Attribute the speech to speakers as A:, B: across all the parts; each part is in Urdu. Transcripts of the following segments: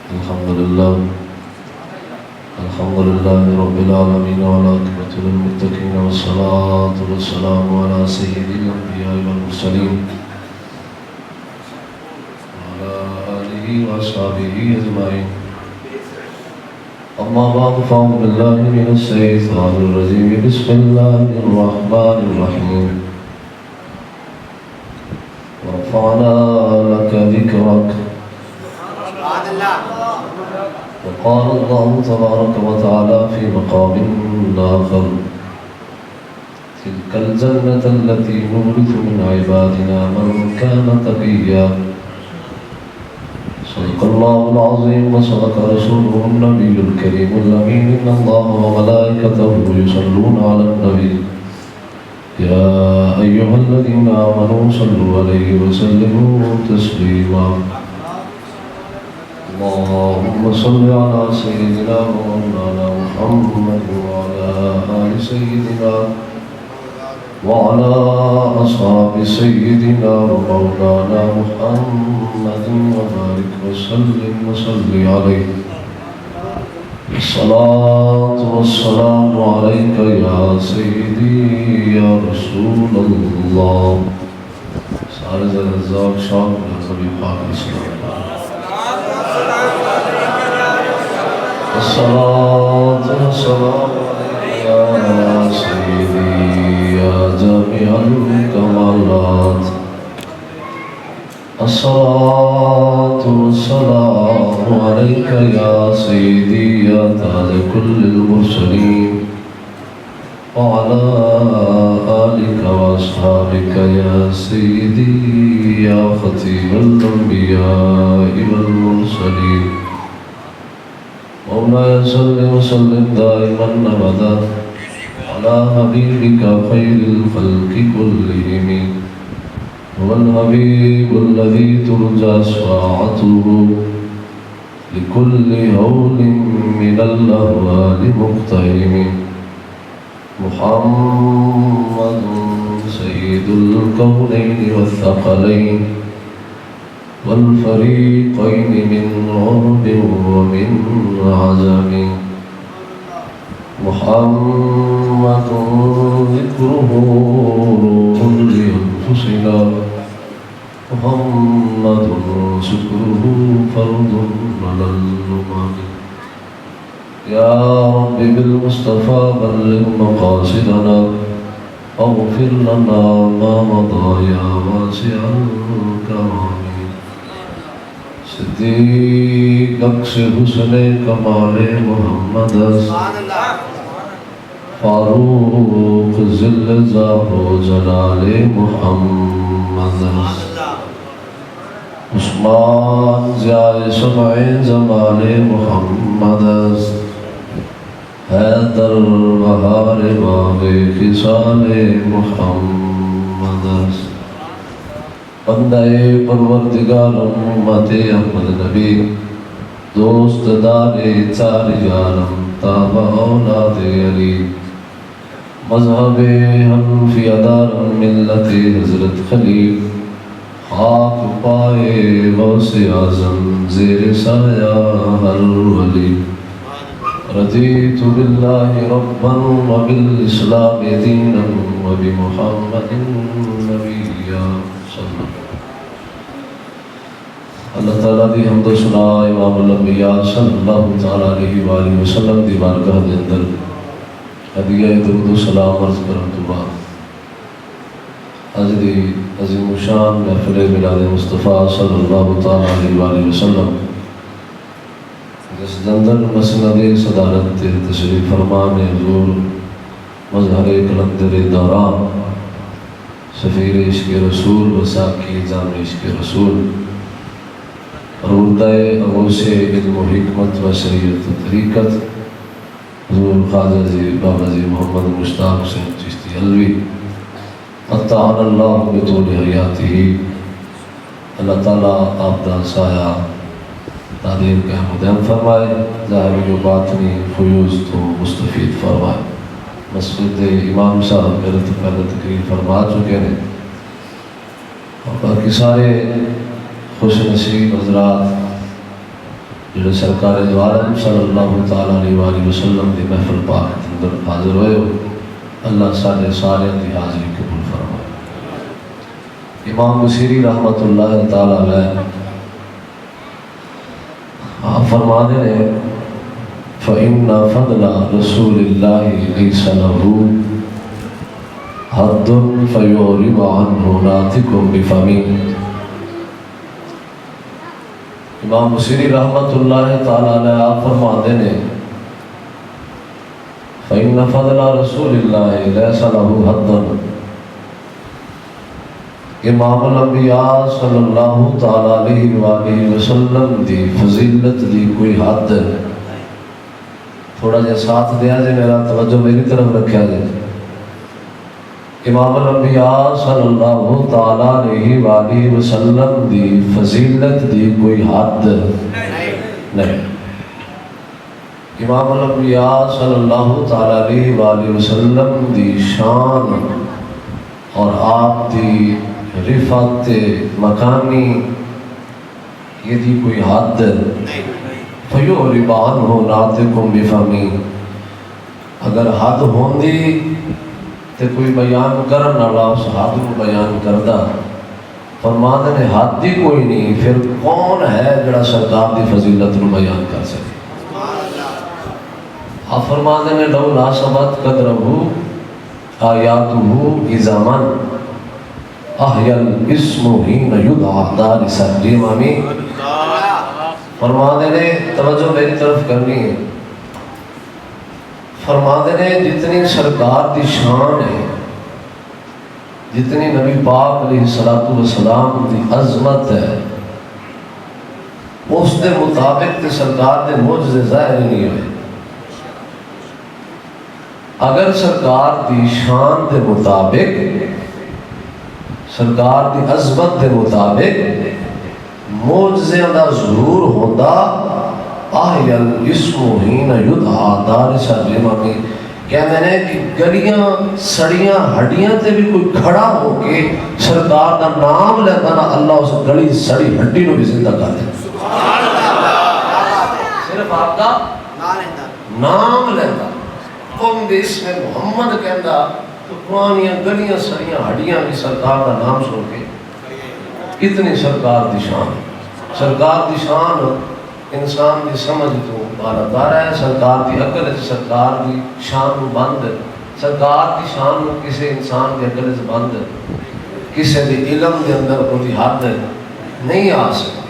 A: الحمد لله رب العالمين والعاقبة للمتقين والصلاة والسلام على سيد الأنبياء والمرسلين وعلى آله وأصحابه أجمعين. أما بعد فأعوذ بالله من الشيطان الرجيم. بسم الله الرحمن الرحيم. ورفعنا لك ذكرك. وقال الله تبارك وتعالى في مقام آخر: تلك الجنة التي نورث من عبادنا من كان تقيا. صدق الله العظيم وصدق رسوله النبي الكريم الأمين. إن الله وملائكته يصلون على النبي يا أيها الذين آمنوا صلوا عليه وسلموا تسليما. اللهم صل على سيدنا ومولانا محمد وعلى آل سيدنا وعلى أصحاب سيدنا ومولانا محمد وبارك وسلم وصل عليه. الصلاة والسلام عليك يا سيدي يا رسول الله. سارے زرزاق شام نبی پاک اسلام. الصلاة والسلام عليك يا سيدي يا جامع الكمالات. الصلاة والسلام عليك يا سيدي يا تاج كل المرسلين وعلى آلك وأصحابك يا سيدي يا خطيب الأنبياء والمرسلين. مولاي صل وسلم دائما أبدا على حبيبك خير الخلق كلهم. هو الحبيب الذي ترجى شفاعته لكل هول من الأهوال مقتحم. محمد سيد الكونين والثقلين والفريقين من عرب ومن عجم. محمد ذكره روح لأنفسنا. محمد شكره فرض على الأمم. يا رب بالمصطفى بلغ مقاصدنا واغفر لنا ما مضى يا واسع الكرم. صدیق اکس حسن کمال محمد. فاروق ذل ذات و جلال محمد. عثمان ضیاء سمع جمال محمد. حیدر بہار باغ خصال محمد. بندہ پروردگار امت احمد نبی دوست دار چار یارم تابع اولاد علی. مذہب حنفی دارم ملت حضرت خلیل. خاک پائے غوث اعظم زیر سایہ ہر ولی. رضیت باللہ ربا وبالاسلام دینا وبمحمد نبیا. اللہ تعالیٰ دی حمد و ثنا امام الانبیاء صلی اللہ تعالیٰ علیہ وآلہ وسلم دی بارگاہ دے اندر ہدیہ درود و سلام عرض کرن تو بعد اج دی عظیم الشان محفل میلاد مصطفیٰ صلی اللہ تعالیٰ علیہ وآلہ وسلم جس دندر مسند صدارت تشریف فرمان حضور مظہر کلندر دوران سفیر عشق رسول وساقی جام عشق رسول روردہ اغوث علم و حکمت و شریعت و طریقت حضور خواجہ جی بابا جی محمد مشتاق حسین چشتی علوی قطعن اللہ بطول حیاتی. اللہ تعالیٰ آپ دا سایہ تعلیم کا مدام فرمائے. ظاہری و باطنی فیوز تو مستفید فرمائے. مسجد امام صاحب میرے تو پہلے تقریر فرما چکے ہیں اور باقی سارے خوش نصیب حضرات جڑے سرکار دو عالم صلی اللہ تعالی علیہ وآلہ وسلم دی محفل پاک اندر حاضر ہوئے ہو، اللہ سارے سارے دی حاضری قبول فرمائے۔ امام بصیری رحمت اللہ تعالی علیہ آپ فرما دے رہے فَإِنَّ فَضْلَ رَسُولِ اللَّهِ لَيْسَ لَهُ حَدٌّ فَيُعْرِضُ عَنْهُ نَاطِقٌ بِفَمِهِ۔ امام بصیری رحمت اللہ تعالی علیہ آپ فرما دے رہے فَإِنَّ فَضْلَ رَسُولِ اللَّهِ لَيْسَ لَهُ حَدٌّ، امام الانبیاء صلی اللہ تعالی علیہ وآلہ وسلم دی فضیلت دی کوئی حد ہے؟ تھوڑا جا ساتھ دیا جائے، میرا توجہ میری طرف رکھا جائے۔ امام الانبیاء صلی اللہ تعالی علیہ وآلہ وسلم دی فضیلت دی کوئی حد نہیں۔ امام الانبیاء صلی اللہ تعالی علیہ وآلہ وسلم دی شان اور آپ دی رفعت مکانی یہ دی کوئی حد فَيُعْرِضُ عَنْهُ نَاطِقٌ بِفَمِهِ، اگر حد ہوندی تے کوئی بیان کرن والا اس حد کو بیان کردہ، فرماتے نے حد دی کوئی نہیں، پھر کون ہے جڑا سرکار دی فضیلت نو بیان کر سکے؟ آپ فرماتے نے لو ناسبت قدرہ آیاتہ اذا من احیا الاسم حین یدعا دارس الجمم۔ فرماتے نے توجہ میری طرف کرنی ہے، فرماتے نے جتنی سرکار دی شان ہے، جتنی نبی پاک علیہ السلام دی عظمت ہے، اس دے مطابق تے سرکار دے معجزے ظاہر نہیں ہوئے۔ اگر سرکار دی شان دے مطابق، سرکار دی عظمت دے مطابق معجزے دا ظہور ہوتا، احیا الاسم حین یدعا دارس الجمم، کہتے ہیں کہ گلیاں سڑیاں ہڈیاں تے بھی کوئی کھڑا ہو کے سرکار دا نام لیتا نا، اللہ اس گلی سڑی ہڈی نو بھی زندہ کر دے۔ صرف آپ کا نام لیتا، قوم دے اس میں محمد کہندا تو پرانیاں گلیاں سڑیاں ہڈیاں بھی سرکار دا نام سن کے کتنی سرکار دی شان، سرکار دی شان انسان دی سمجھ تو بارادار ہے، سرکار دی عقل سرکار دی شان بند، سرکار دی شان کسی انسان دی عقل بند، کسی دی علم دے اندر کوئی حد نہیں آ سکتی۔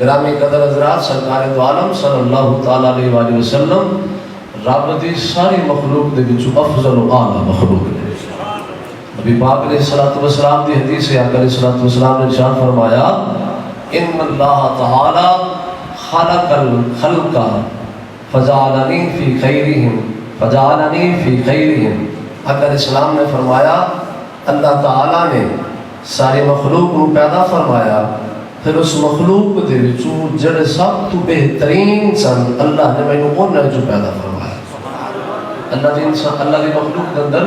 A: گرامی قدر حضرات، سرکار دو عالم صلی اللہ تعالی علیہ وآلہ وسلم رب دی ساری مخلوق دے وچوں افضل و اعلیٰ مخلوق نے۔ نبی پاک علیہ السلام دی حدیث ہے، آقا علیہ السلام نے ارشاد فرمایا ان اللہ تعالی خلق الخلق فجعلنی فی خیرہم فجعلنی فی خیرہم۔ آقا علیہ السلام نے فرمایا اللہ تعالی نے ساری مخلوق کو پیدا فرمایا، پھر اس مخلوق دے وچوں جڑے سب تو بہترین سن اللہ نے مینوں انہاں جو پیدا فرمایا۔ اللہ دی مخلوق کے اندر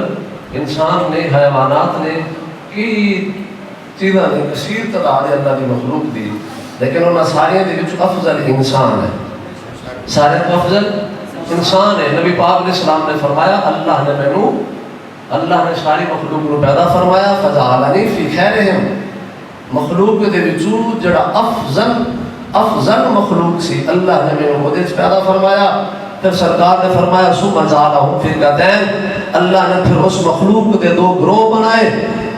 A: انسان نے، حیوانات نے، کی چیزاں نے، کثیر تعداد ہے اللہ دی مخلوق دی، لیکن انہاں سارے دے وچ افضل انسان ہے، سارے تو افضل انسان ہے۔ نبی پاک علیہ السلام نے فرمایا اللہ نے ساری مخلوق کو پیدا فرمایا، فجعلنی فی خیرہم، مخلوق دے وچوں جڑا افضل مخلوق سی اللہ نے مینوں اودے وچ پیدا فرمایا۔ پھر سرکار نے فرمایا ثم جعلہم فرقتین، اللہ نے پھر اس مخلوق دے دو گروہ بنائے،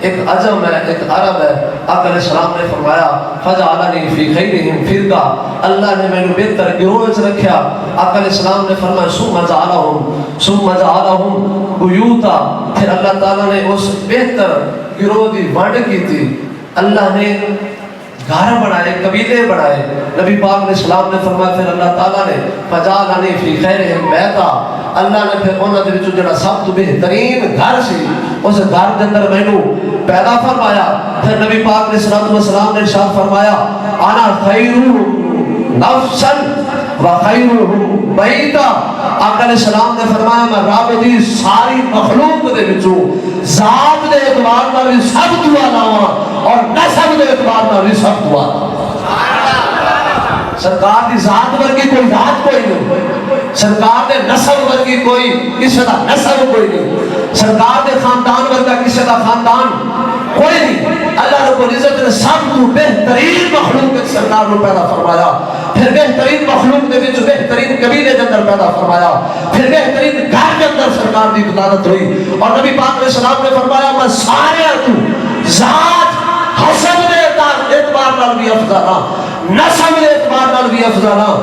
A: ایک عجم ہے ایک عرب ہے۔ آقا علیہ السلام نے فرمایا فجعلنی فی خیرہم فرقہ، اللہ نے مینوں بہتر گروہ وچ رکھیا۔ آقا علیہ السلام نے فرمایا ثم جعلہم بیوتا، پھر اللہ تعالیٰ نے اس بہتر گروہ دی ونڈ کی تھی، اللہ نے گھر بنائے، قبیلے بنائے۔ نبی پاک علیہ السلام نے فرمایا پھر اللہ تعالیٰ نے فجعلنی فی خیرہم بیتا، اللہ نے پھر انہاں دے وچوں جڑا سب تو بہترین گھر سی اس گھر دے اندر مینوں پیدا فرمایا۔ پھر نبی پاک علیہ السلام نے ارشاد فرمایا انا خیر نفسا و خیر بیتا، آقا علیہ السلام نے فرمایا میں رب دی ساری مخلوق دے وچوں ذات دے اعتبار نال بھی سب تو اعلیٰ ہاں اور نسب دے اعتبار نال بھی سب تو اعلیٰ۔ سرکار دی ذات ورگی کوئی ذات کوئی نہیں، سرکار دے نسب ورگی کوئی کسی دا نسب کوئی نہیں، سرکار دے خاندان ورگا کسی دا خاندان کوئی نہیں۔ اللہ رب العزت نے سب تو بہترین مخلوق کے سرکار کو پیدا فرمایا، پھر بہترین مخلوق دے وچ بہترین قبیلے دے اندر پیدا فرمایا، پھر بہترین گھر کے اندر سرکار دی ولادت ہوئی، اور نبی پاک علیہ السلام نے فرمایا میں سارے تو ذات حسب دے اعتبار نال بھی افضل ہاں، نسب دے اعتبار نال بھی افضل ہاں۔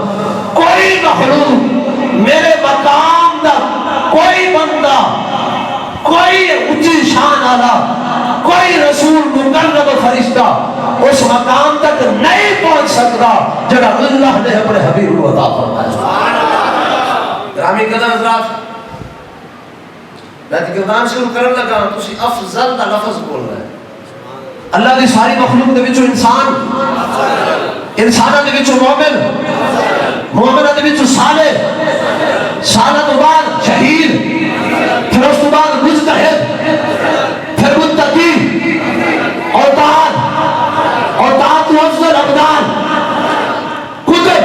A: کوئی مخلوق میرے مقام دا، کوئی بندہ، کوئی اونچی شان والا، کوئی رسول مقرب فرشتہ اس مقام تک نہیں پہنچ سکتا جڑا اللہ نے اپنے حبیب کو عطا فرمایا۔ گرامی قدر حضرات، میں کردار شروع کرنے لگا تو اسی افضل دا لفظ بول رہا ہے۔ اللہ دی ساری مخلوق دے وچوں انسان، انساناں دے وچوں مومن، مومناں دے وچوں صالح، صالح تو بعد شہید، پھر اس تو بعد مجتہد، پھر متقی، اوتاد، اوتاد تو افضل ابدان، کتب،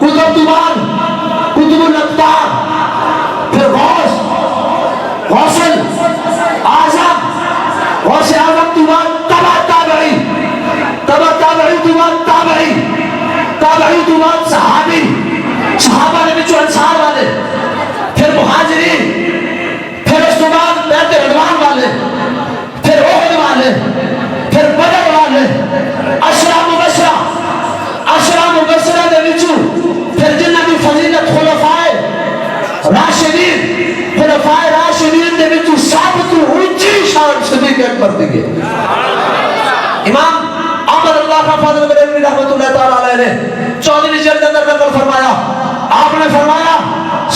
A: کتب تو بعد کتب الاقطار، پھر غوث، غوثل اعظم، غوث اعظم تو بعد تبع تابعی، تبع تابعی تو بعد تابعی، تابعی تو بعد صحابی، صحابہ نے بچو انصار والے، پھر مہاجرین، پھر اس تو بعد بیت رضوان والے، پھر احد والے، پھر بدر والے، عشرہ مبشرہ، عشرہ مبشرہ دے وچوں پھر جنہ دی فضیلت خلفائے راشدین، خلفائے راشدین دے وچوں سب تو اونچی شان صدیق اکبر دی ہے۔ امام احمد اللہ کا فضل بریلوی رحمۃ اللہ تعالیٰ علیہ نے 14ویں جلد اندر نقل فرمایا، آپ نے فرمایا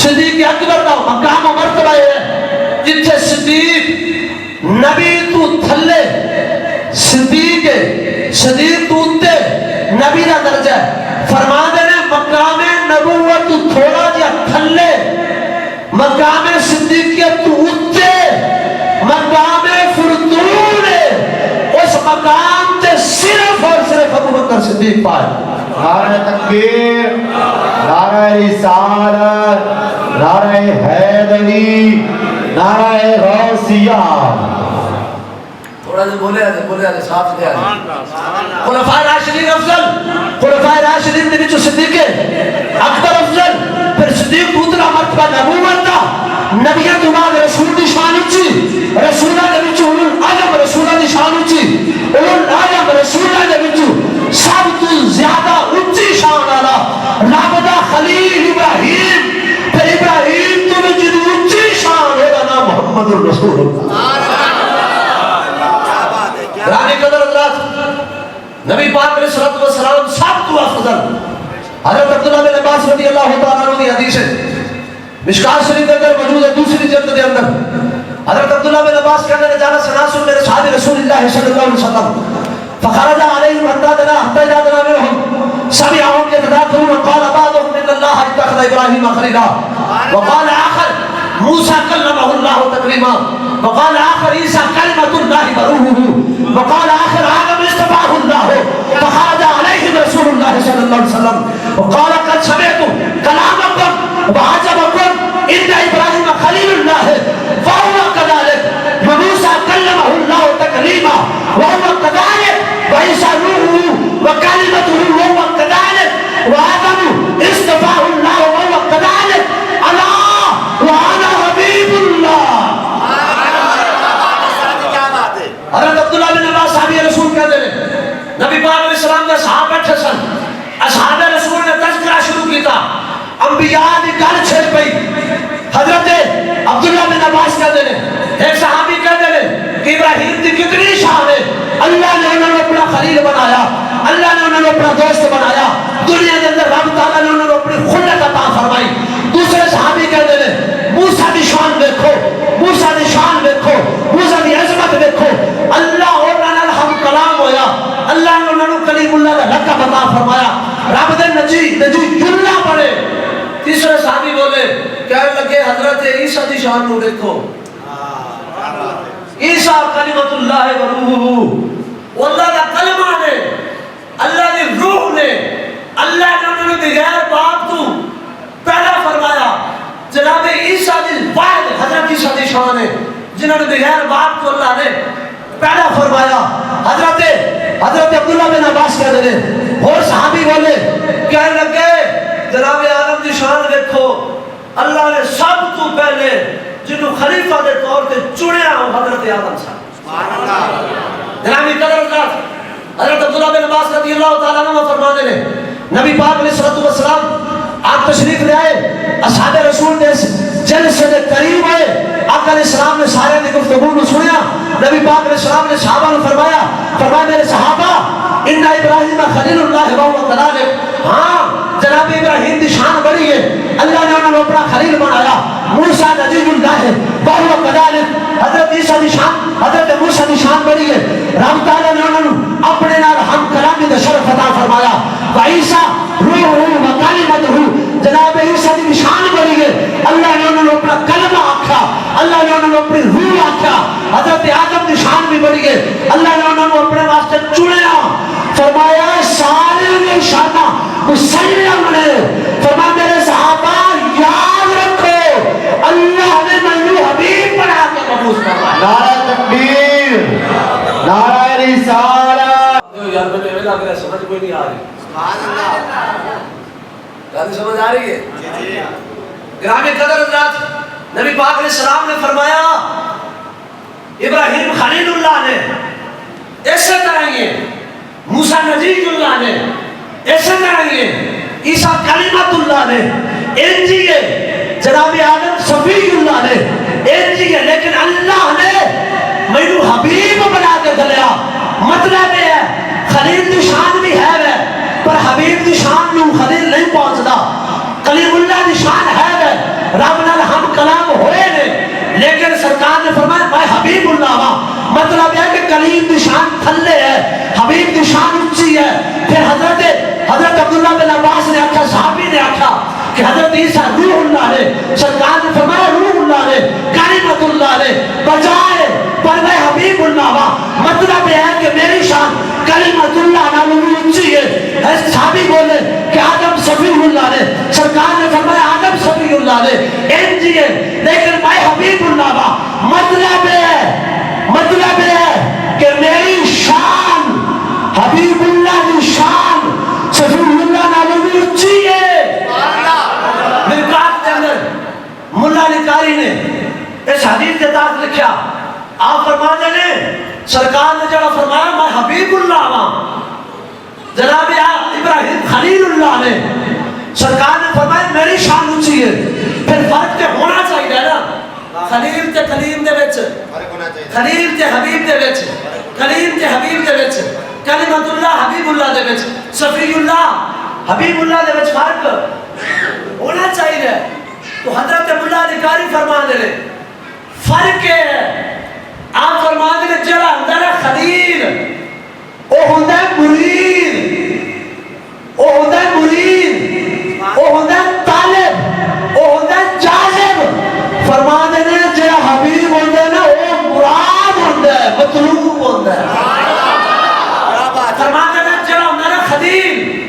A: صدیق اکبر کا مقام و مرتبہ ہے جتھے صدیق نبی تو تھلے، صدیق تو اتے نبی کا درجہ ہے۔ فرما دینے مقام نبوت تو تھوڑا جا تھلے، مقام صدیقیت تو اتے، مقام فرطون اس مقام تے صرف اور صرف ابو بکر صدیق پائے۔
B: نعرہ تکبیر، نعرہ رسالت، نعرہ حیدری، نعرہ غوثیہ۔
A: تھوڑا جا بولے آجے صاف دے آجے۔ خلفائے راشدین افضل، خلفائے راشدین دے وچوں صدیق اکبر افضل، پھر صدیق اتنا مرتبہ نبوت دا، نبیوں تو بعد رسول دی شان اونچی، رسولہ دے وچوں اولو العزم رسولہ دی شان اونچی، اولو العزم رسولہ دے وچوں سب تو زیادہ اونچی شان والا رب دا خلیل ابراہیم، پھر ابراہیم تو بھی جدی اونچی شان ہے نام محمد الرسول اللہ۔ گرامی قدر حضرات، نبی پاک علیہ الصلوۃ والسلام سب تو افضل۔ حضرت عبداللہ بن عباس رضی اللہ تعالیٰ عنہ کی حدیث ہے، مشکات شریف کے اندر موجود ہے، دوسری جلد کے اندر حضرت عبداللہ بن عباس کہنے لگے جانا سناسل میرے صحاب رسول اللہ صلی اللہ علیہ وسلم فخرج علیہم حتی اذا دنا منهم سمعهم يتذاكرون وقال بعضهم ان الله اتخذ ابراہیم خلیلا وقال آخر موسیٰ کلمہ اللہ تکلیما وقال آخر عیسیٰ کلمۃ اللہ بروحہ وقال آخر آدم اصطفاہ اللہ فخرج علیہم رسول اللہ صلی اللہ علیہ وسلم وقال قد سمعت کلامکم وعجبکم ان ابراہیم خلیل اللہ فهو كذلك وموسى كلمه الله تكليما وهو كذلك وعيسى روحه وكلمته وهو كذلك وآدم اصطفاه الله وهو كذلك ألا وأنا حبيب الله۔ حضرت عبداللہ بن عباس صحابی رسول کہتے ہیں نبی پاک علیہ السلام نے صحابہ بیٹھے سن، اصحاب رسول نے تذکرہ شروع کیتا، انبیاء دی گل چھڑ پئی۔ حضرت عبداللہ بن عباس کہتے ہیں ایک صحابی کہتے ہیں کہ ابراہیم دی کتنی شان ہے، اللہ نے انہوں نے اپنا خلیل بنایا، اللہ نے انہوں نے اپنا دوست بنایا، دنیا کے اندر رب تعالیٰ نے انہوں نے اپنی خلت عطا فرمائی۔ دوسرے صحابی کہتے ہیں موسیٰ دی شان دیکھو، موسیٰ دی شان دیکھو، موسیٰ دی عظمت دیکھو، اللہ انہوں نے ہم کلام ہویا، اللہ نے انہوں نے کلیم اللہ کا لقب عطا فرمایا، رب دے نجی جلہ پڑے۔ تیسرے صحابی بولے کہنے لگے حضرت عیسیٰ دی شان کو دیکھو، عیسیٰ کلمۃ اللہ و روحہ، وہ اللہ کا کلمہ نے، اللہ کی روح نے،
C: اللہ نے انہوں نے بغیر باپ تو پیدا فرمایا. جناب عیسیٰ دی واحد حضرت عیسیٰ دی شان ہے جنہوں نے بغیر باپ تو اللہ نے پیدا فرمایا. حضرت عبداللہ بن عباس کہتے ہیں اور صحابی بولے کہنے لگے جناب آدم دی شان دیکھو اللہ نے سب تو پہلے جنہوں خلیفہ دے طور پہ چنیا ہوں حضرت آدم صاحب. جنابی قدر حضرت عبداللہ بن عباس رضی اللہ تعالیٰ عنہ فرماتے ہیں نبی پاک علیہ السلام آپ تشریف لے آئے اصحاب رسول نے جلسے دے قریب آئے. آقا علیہ السلام نے سارے نے گفتگو کو سنیا. نبی پاک علیہ السلام نے صحابہ نے فرمایا میرے صحابہ ان ابراہیم خلیل اللہ و کذالک. ہاں جناب ابراہیم دی شان بڑی ہے اللہ نے انہوں نے اپنا خلیل بنایا. موسیٰ نبی اللہ ہے و کذالک. حضرت عیسیٰ دی شان حضرت موسیٰ دی شان بڑی ہے. رب تعالیٰ نے انہوں نے اپنے نال ہم کلامی دا شرف عطا فرمایا. و عیسیٰ روح و کلمۃ جناب عیسیٰ دی شان بڑی ہے اللہ نے انہوں نے اپنا کلمہ آکھا اللہ نے انہوں نے اپنی روح آکھا. حضرت آدم دی شان بھی بڑی ہے اللہ نے انہوں نے اپنے واسطے چنیا. فرمایا سارے نے شانہ مسلم نے فرمایا میرے صحابہ یاد رکھو اللہ نے مجھے حبیب بنا کے مبعوث کروایا.
B: نعرہ تکبیر نعرہ رسالت.
C: یار میں نے لگ رہا سمجھ کوئی نہیں آ رہی. سبحان اللہ. کہانی سمجھ آ رہی ہے؟ گرامی قدر حضرات نبی پاک علیہ السلام نے فرمایا ابراہیم خلیل اللہ نے ایسے طرح یہ موسیٰ نجی اللہ نے ایسے طرح یہ عیسیٰ کلمت اللہ نے انجیے جناب آدم صفی اللہ نے انجیے لیکن اللہ نے مجھے حبیب بنا کے دلیا. مطلب ہے خلیل دی شان بھی ہے پر حبیب دی شان نو خلیل نہیں پہنچدا. کلیم اللہ دی شان ہے رب نال ہم کلام ہوئے نے لیکن سرکار نے فرمایا میں حبیب اللہ ہوں. مطلب ہے کہ کلیم دی شان تھلے ہے حبیب دی شان اونچی ہے. پھر حضرت عبداللہ بن عباس نے آکھا صحابی نے آکھا کہ حضرت عیسیٰ روح اللہ نے سرکار نے فرمایا روح اللہ نے کلمت اللہ نے بجائے پر میں حبیب اللہ ہوں. مطلب ہے کہ میری شان کلمت اللہ نالوں اونچی ہے. صحابی بولے کہ آدم صفی اللہ نے سرکار نے فرمایا آدم صفی اللہ نے انجی ہے لیکن میں حبیب اللہ ہوں. مطلب ہے کہ میری شان حبیب اللہ کی شان صفی اللہ نالوں اونچی ہے. مرکات کے اندر ملا علی قاری نے اس حدیث کے تحت لکھا آپ فرماتے ہیں سرکار نے جڑا فرمایا میں حبیب اللہ ہوں جناب ابراہیم خلیل اللہ نے سرکار نے فرمایا میری شان اونچی ہے. پھر فرق تے ہونا چاہیے نا خلیل تے کلیم دے وچ خلیل تے حبیب دے وچ کلیم تے حبیب دے وچ کلمت اللہ حبیب اللہ دے وچ صفی اللہ حبیب اللہ دے وچ فرق ہونا چاہیے. تو حضرت ملا علی قاری فرما دے رہے فرق ہے. آپ فرما دے رہے جڑا اندر ہے خلیل او ہوندا ہے مرید او ہوندا ہے مرید او ہوندا ہے طالب او ہوندا ہے جاذب. فرما دے رہے جڑا حبیب ہوندا ہے نا او مراد ہوندا ہے مطلوب ہوندا ہے. فرما دے رہے جڑا ہوندا ہے خلیل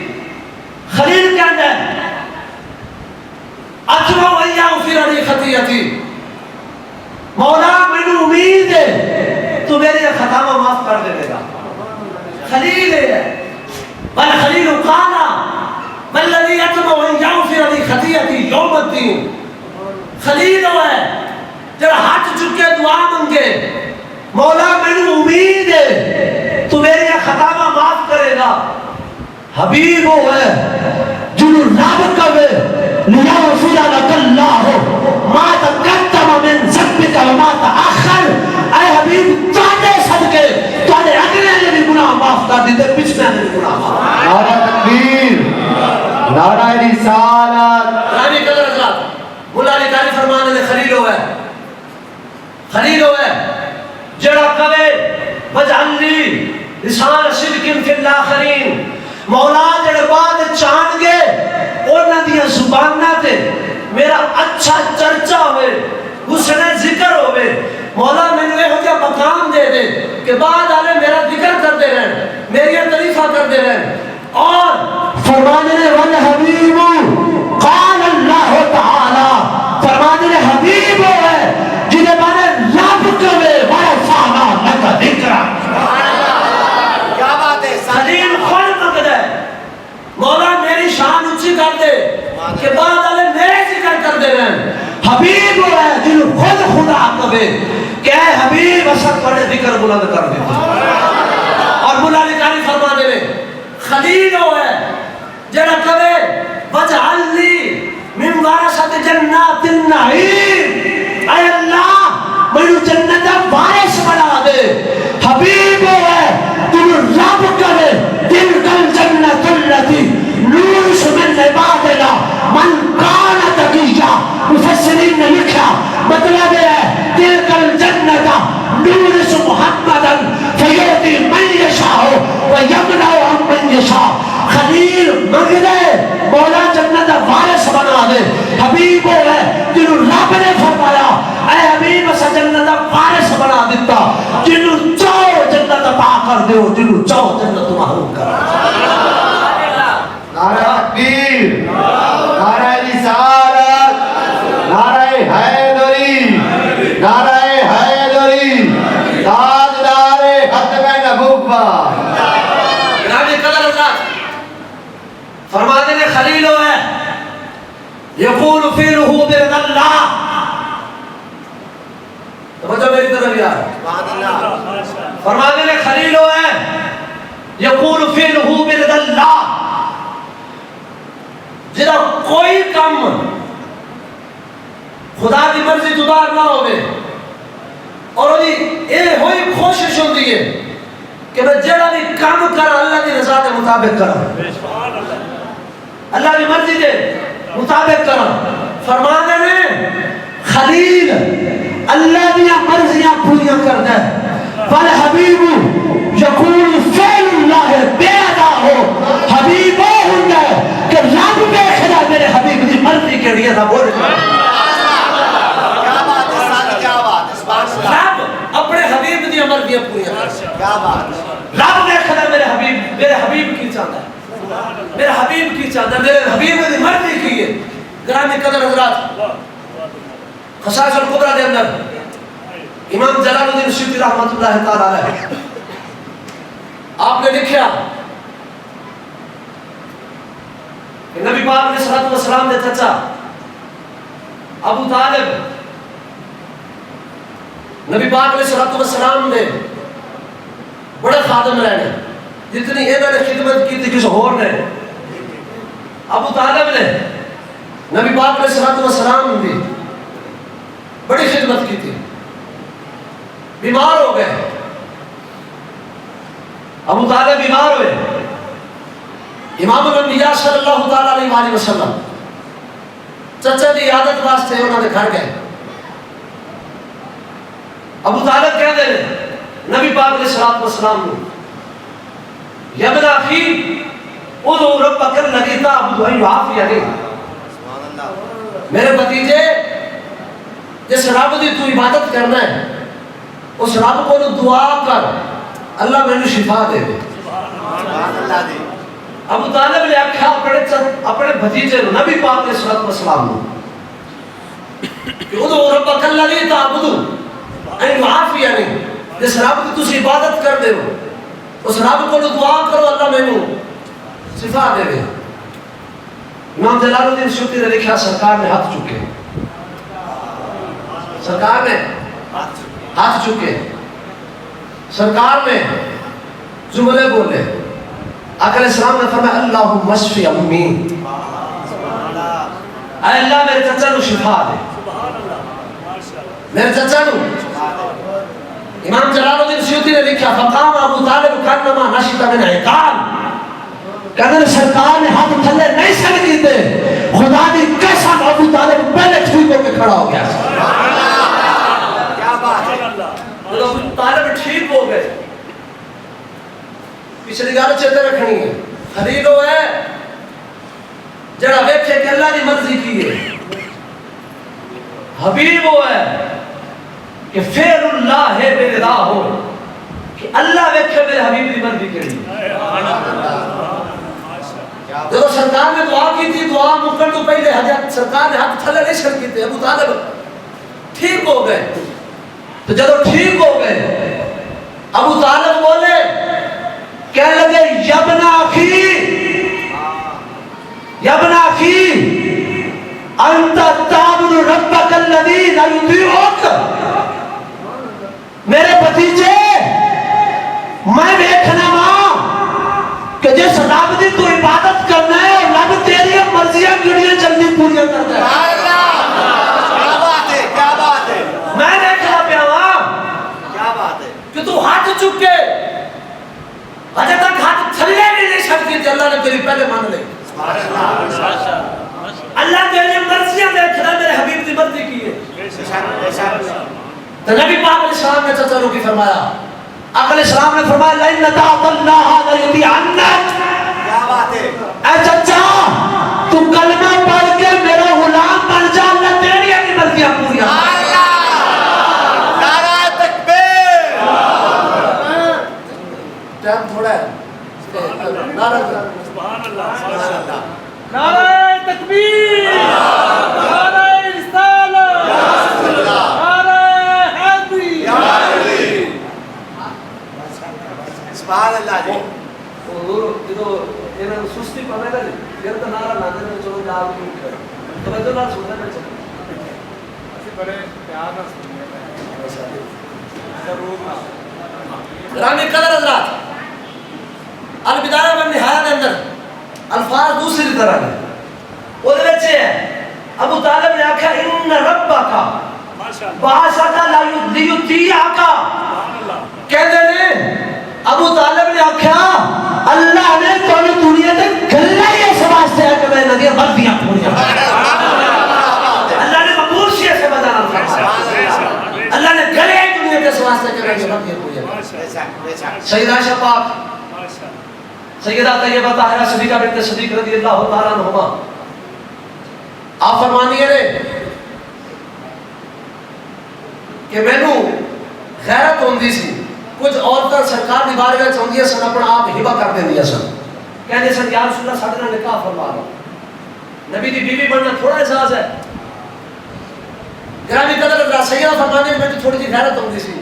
C: خلیل کہندا ہے اترو ایاو فی رلی خطیتی مولا مجھے امید ہے تو میری خطاوہ معاف کر دے گا. خلیل ہے بل خلیل قالا والذی اترو ایاو فی رلی خطیتی یوم الدین. خلیل ہے جب ہاتھ چکے دعا منگے مولا مجھے امید ہے تو میری خطاوہ معاف کرے گا. حبیب ہے جنہوں رب کبے لیغفر لک اللہ ما تقدم من ذنبک وما تأخر. اے حبیب تواڈے صدقے تواڈے اگلے نے بھی گناہ معاف کر دیتے پچھلے نے بھی گناہ معاف.
B: نعرہ تکبیر نعرہ رسالت.
C: رانی قدر حضرات مولا علی قاری فرمانے نے خلیل ہوئے جڑا کبے وجعل لی لسان صدق فی الاخرین مولا جڑے بعد چاند گے انہاں دیاں زباناں تے میرا اچھا چرچا ہوئے حسن ذکر ہوئے. مولا میں نے یہ جا مقام دے دے کہ بعد آلے میرا ذکر کر دے رہے میری تعریفہ کر دے رہے اور
B: فرمانے والحبیب قال اللہ تعالی فرمانے حبیب ہے جنہیں مانے رب کبے ورفعنا لک ذکرا.
D: کیا بات ہے
C: خلیل خود مقد ہے مولا میری شان اونچی کر دے کہ بعد والے میرے ذکر کر دے رہے. حبیب ہے جنہوں خود خدا کبے کہ اے حبیب اثر پڑے ذکر بلند کر دے. اور مولا نکاری فرمانے میں خلیل ہے جنہ کبے وجعل لی من وارثۃ جنات النعیم اے اللہ مجھے جنت وارث بنا دے. حبیب ہے تم رب کرے تلک الجنت التي نورث من عبادنا من کان تقیا. مفسرین نے لکھا مطلب ہے تلک الجنت نورث محمدا فیؤتی من یشاء ویمنع عن من یشاء. خلیل منگلے مولا جنت وارث بنا دے. حبیب ہے جنہوں رب نے فرمایا اے حبیب اسا جنت وارث بنا دیتا جنہوں چاہو جنت عطا کر دیو جنہوں چاہو جنت محروم کر.
B: نعرہ تکبیر نعرہ رسالت نعرہ حیدری نعرہ حیدری تاجدار ختم نبوت.
C: جناب قدر حضرات فرماتے ہیں خلیل ہے یقول فعلہ برضا اللہ. توجہ میری طرف یار. فرماتے ہیں خلیل ہے یقول فعلہ برضا اللہ. جدا کوئی کم خدا کی مرضی تو باہر نہ ہوئے اور یہ ہوئی کوشش ہوتی ہے کہ میں جڑا بھی کام کر اللہ کی رضا کے مطابق کرا اللہ کی مرضی کے مطابق کرا. فرمانے میں خلیل اللہ کی مرضیاں پوریاں کر دے. فالحبیب یقول فعل اللہ بے ادا ہو. حبیب وہ ہوتا ہے کہ رب بے خدا میرے حبیب کی مرضی کے لیے تھا بولے.
D: کیا بات ہے ساتھ کیا بات ہے سبحان اللہ.
C: رب اپنے حبیب کی مرضیاں پوریاں کر.
D: کیا بات ہے
C: رب بے خدا میرے حبیب کی چاہتا ہے میرے حبیب کی چاہتا ہے میرے حبیب کی مرضی کی ہے. گرامی قدر حضرات خصائص الکبریٰ کے اندر امام جلال الدین سیوطی رحمۃ اللہ تعالی علیہ آپ نے لکھا کہ نبی پاک علیہ الصلوۃ والسلام کے چچا ابو طالب نبی پاک علیہ الصلوۃ والسلام نے بڑے خادم رہے جتنی انہوں نے خدمت کی تھی کسی اور نے. ابو طالب نے نبی پاک علیہ الصلوۃ والسلام کی بڑی خدمت کی تھی. بیمار ہو گئے ابو طالب بیمار ہوئے. امام الانبیاء صلی اللہ تعالیٰ علیہ وآلہ وسلم چچا دی عادت واسطے انہوں نے گھر گئے. ابو طالب کہہ دے نبی پاک علیہ الصلوۃ والسلام نے یا ابن اخی ادعو ربک الذی تعبد ان یعافیہ. میرے بھتیجے جس رب دی تو عبادت کرنا ہے اس رب کو دعا کر اللہ میں نے شفا دے دے. ابو طالب نے آکھا اپنے بھتیجے نبی پاک علیہ الصلوۃ والسلام کہ ادعو ربک الذی تعبد ان یعافیہ. جس رب کی تسی عبادت کر دے ہو اس رب کو دعا کرو اللہ میں نے شفا دے دے. امام جلال الدین سیوطی نے لکھا سرکار نے ہاتھ چکے سرکار نے ہاتھ چکے سرکار نے جملے بولے. آقا علیہ السلام نے فرمایا اللہم اشفی امی. اے اللہ میرے چچا نو شفا دے میرے چچا نو. امام جلال الدین سیوطی نے لکھا فقام ابو طالب کانما نشط من عقال. کہنے سرکار نے ہاتھ تھلے نہیں سن کیتے خدا دی قسم ابو طالب پہلے ٹھیک ہو کے کھڑا ہو گیا.
D: کیا بات ہے.
C: ابو طالب ٹھیک ہو گئے. پچھلی گل چیتے رکھنی ہے. خلیل وہ ہے جڑا ویکھے کہ اللہ دی مرضی کی ہے. حبیب وہ ہے کہ فعل اللہ ہے بے رضا ہو کہ اللہ ویکھے میرے حبیب دی مرضی کیڑی. جب سرکار نے دعا کی تھی دعا مکن تو پہلے حضرت سرکار نے ہاتھ تھلے نہیں چھڑ کی تھے ابو طالب ٹھیک ہو گئے تو جب ٹھیک ہو گئے ابو طالب بولے کہنے لگے یبن اخی یبن اخی انت تعبد ربک الذی لا یطیعک میرے بھتیجے میں دیکھنا ماں کہ جس رب دی تو عبادت کرنا ہے اور رب تیری مرضیاں کیڑیاں جلدی پوریاں کرتا ہے
D: کیا بات ہے کیا بات ہے
C: میں دیکھنا پیا ماں
D: کیا بات ہے
C: کہ تو ہاتھ چک کے اجے تک ہاتھ تھلے بھی نہیں چھڑ کی تھی اللہ نے تیری پہلے مان لی اللہ تیری مرضیاں دیکھنا میرے حبیب کی مرضی کی ہے تو نبی پاک علیہ السلام نے چچا کی فرمایا آقا علیہ السلام نے فرمایا لئن اطعت اللہ لیطیعنک
D: کیا بات ہے
C: اے چچا تو کلمہ پڑھ کے میرا غلام بن جا اللہ تیری اپنی مرضیاں پوری
D: نعرہ تکبیر
C: ٹائم تھوڑا ہے نعرہ
E: نعرہ تکبیر نعرہ رسالت نعرہ حیدری
D: سبحان اللہ جی
C: حضور جو انہوں سستی پڑھنے کا پھر تو نعرہ لانے میں چلو جا آپ کیوں کریں تو میں تو نہ سننے میں چلو
E: اسی بڑے پیار نہ سننے ضرور نہ
C: گرامی قدر حضرات البدایہ و النہایہ کے اندر الفاظ دوسری طرح ہے وہ بچے ہیں ابو طالب نے آکھا ان ربکا باسکا لا یطیعکا کہتے ہیں ابو طالب نے آکھا اللہ نے تو نے دنیا تے گلا ہی اس واسطے ہے کہ میں نبی مرضیاں پوریاں اللہ نے قبول سے بدانا فرمایا اللہ نے گلے دنیا تے اس واسطے کہ میں مرضیاں پوریاں سیدہ عائشہ پاک سیدہ طیبہ طاہرہ صدیقہ بنت صدیق رضی اللہ تعالیٰ عنہما آپ فرمانی ہے کہ میں نو غیرت ہوندی سی کچھ عورتیں سرکار دی بارگاہ چاہندی سن اپنا آپ ہبہ کر دیندی سن کہندے سن یا رسول اللہ ساڈے نال نکاح فرما لو نبی دی بیوی بننا تھوڑا احساس ہے گرامی قدر حضرات سیدہ فرمانی میں تھوڑی جی غیرت ہوندی سی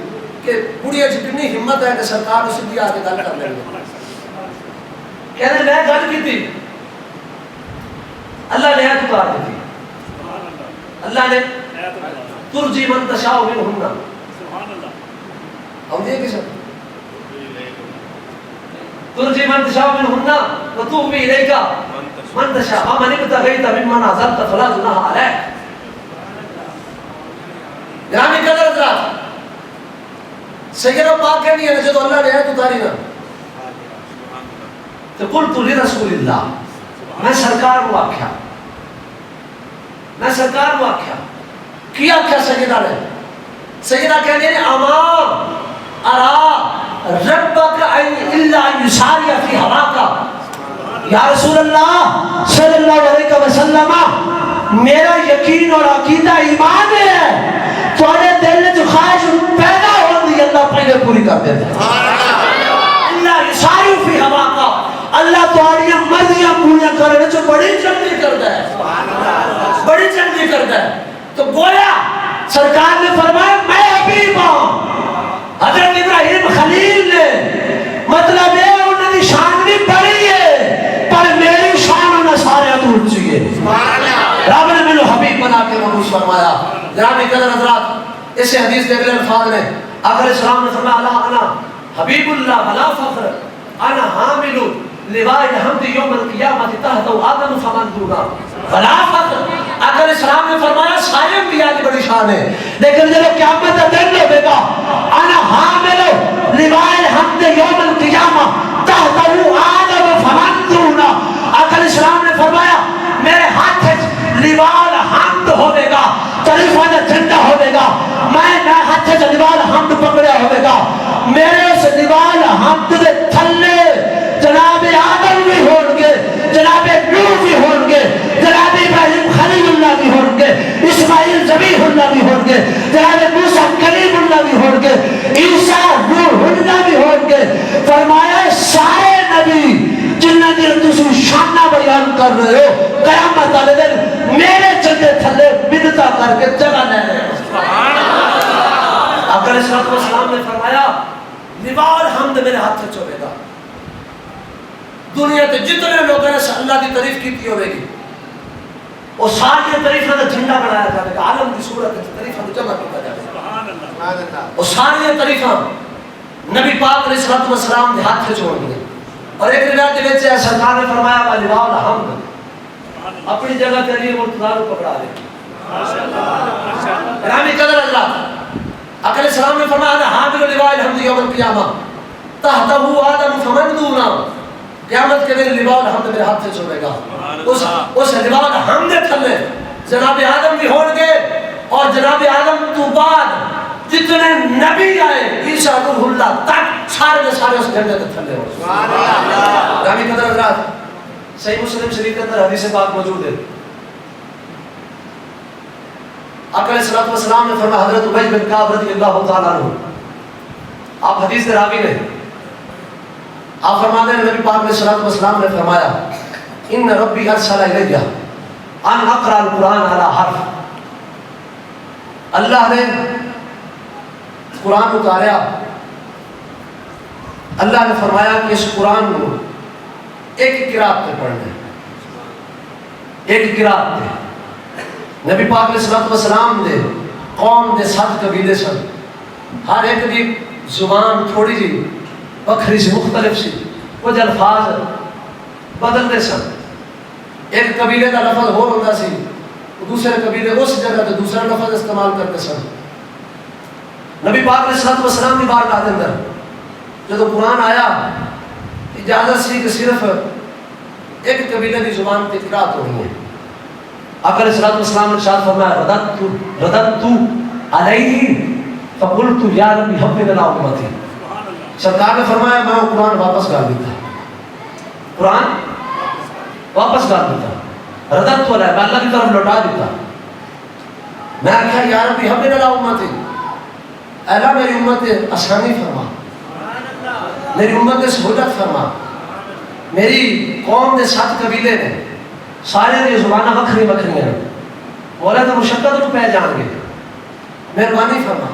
C: کہ بڑی جتنی ہمت ہے کہ سرکار اس دی آگے گل کر لیں گے کہنے میں گل کی تھی اللہ نے آیت اتار دی تھی اللہ نے ترجی من تشاء منہن ہم دیئے کسے ترجی من تشاء منہن وتوبی الیکا من تشاء ومن ابتغیت ممن عزلت فلا جناح علیک گرامی قدر حضرات سیدہ پاک کہنی ہے جو اللہ نے آیت اتاری نا تو قلت لرسول اللہ میں سرکار کو آکھیا میں سرکار کو آکھیا کیا کیا سیدہ نے سیدہ کہنے نے اما ارا ربک الا یساری فی ہواکا یا رسول اللہ صلی اللہ علیہ وسلم میرا یقین اور عقیدہ ایمان ہے تھوڑے دل جو خواہش پیدا ہوندی اللہ پہلے پوری کر دیتا اللہ یساری فی ہواکا اللہ تمہاری مرضیاں پوریاں کرنے جو بڑی جلدی کرتا ہے بڑی جلدی کرتا ہے تو گویا سرکار نے فرمایا میں حبیب ہوں حضرت ابراہیم خلیل نے مطلب ہے انہوں نے شان بھی بڑی ہے پر میری شان انہیں سارے اتور چاہیے رب نے ملو حبیب بنا کے مبوس فرمایا گرامی قدر حضرات اس حدیث کے اگلے الفاظ نے آخر اسلام نے فرمایا اللہ انا حبیب اللہ بلا فخر انا حامل لواء الحمد یوم القیامت تحت آدم فمن دونا بلا فخر اگر اسلام نے فرمایا سائم بھی آج بڑی شان ہے لیکن جب قیامت دن ہوئے گا انا حامل لواء الحمد یوم القیامت تحت آدم فمن دونا اگر اسلام نے فرمایا میرے ہاتھ لواء الحمد ہوئے گا طریفہ نے جھنڈا ہوئے گا میں ہاتھ لواء الحمد پکڑیا ہوئے گا میرے اس لواء الحمد دے تھلے جناب آدم بھی ہونگے جناب نوح بھی ہونگے جناب ابراہیم خلیل اللہ بھی ہونگے اسماعیل ذبیح اللہ بھی ہونگے جناب موسیٰ کلیم اللہ بھی ہونگے عیسیٰ روح اللہ بھی ہونگے فرمایا سارے نبی جنہ دی تسی شانہ بیان جتنے لوگوں نے اللہ کی تعریف کی ہوئے گی وہ ساری تعریف کا جھنڈا بنایا جائے گا عالم کی صورت تعریف کو جمع کیا جائے گا
D: سبحان اللہ
C: وہ ساری تعریف نبی پاک علیہ الصلوۃ والسلام کے ہاتھ سے چھوڑ دیے اور ایک روایت میں سے سرکار نے فرمایا واللہ الحمد اپنی جگہ کے لیے مرتضی کو پکڑا دے ماشاءاللہ رامی قدر اللہ علیہ السلام نے فرمایا حامل لواء الحمد یوم القیامہ تحتہ آدم فمن دونہ قیامت کے دن لواء الحمد میرے ہاتھ سے چھوڑے گا اس لواء الحمد تھلے جناب آدم بھی ہون گے اور جناب آدم تو بعد جتنے نبی آئے عیسیٰ روح اللہ تک سارے کے سارے اس جھنڈے کے تھلے ہو
D: سبحان اللہ
C: رامی قدر حضرات صحیح مسلم شریف کے اندر حدیث پاک موجود ہے آقا علیہ الصلوۃ والسلام نے فرمایا حضرت ابی بن کعب رضی اللہ تعالیٰ عنہ آپ حدیث کے راوی نے آپ فرماتے ہیں نبی پاک علیہ الصلوۃ والسلام نے فرمایا ان ربی ارسل الی ان اقرا القرآن علی حرف اللہ نے قرآن اتاریا اللہ نے فرمایا کہ اس قرآن کو ایک قرات پہ پڑھنا ہے ایک قرات پہ نبی پاک علیہ الصلوۃ والسلام نے قوم دے 7 قبیلے سن ہر ایک دی زبان تھوڑی جی بکھری سی مختلف سی کچھ الفاظ بدلتے سن ایک قبیلے کا لفظ اور ہوتا سی دوسرے قبیلے اس جگہ پہ دوسرا لفظ استعمال کرتے سن نبی پاک علیہ الصلوۃ والسلام کی بارگاہ کے اندر جب قرآن آیا اجازت سی کہ صرف ایک قبیلے کی زبان کی قرات ہونی ہے آقا علیہ الصلوۃ والسلام نے ارشاد فرمایا رددت علیہ فقلت یا ربی حفظ لنا امتی سرکار نے فرمایا میں وہ قرآن واپس ڈال دیتا قرآن واپس ڈال دیتا رددت علیہ میں اللہ کی طرف لوٹا دیتا میں کہا یا ربی حفظ لنا امتی اللہ میری امت آسانی فرما میری امت نے سہولت فرما میری قوم نے 7 قبیلے نے سارے دی زبانیں وکھری وکھری ہیں مولا تو مشقت نو پہ جان گے مہربانی فرما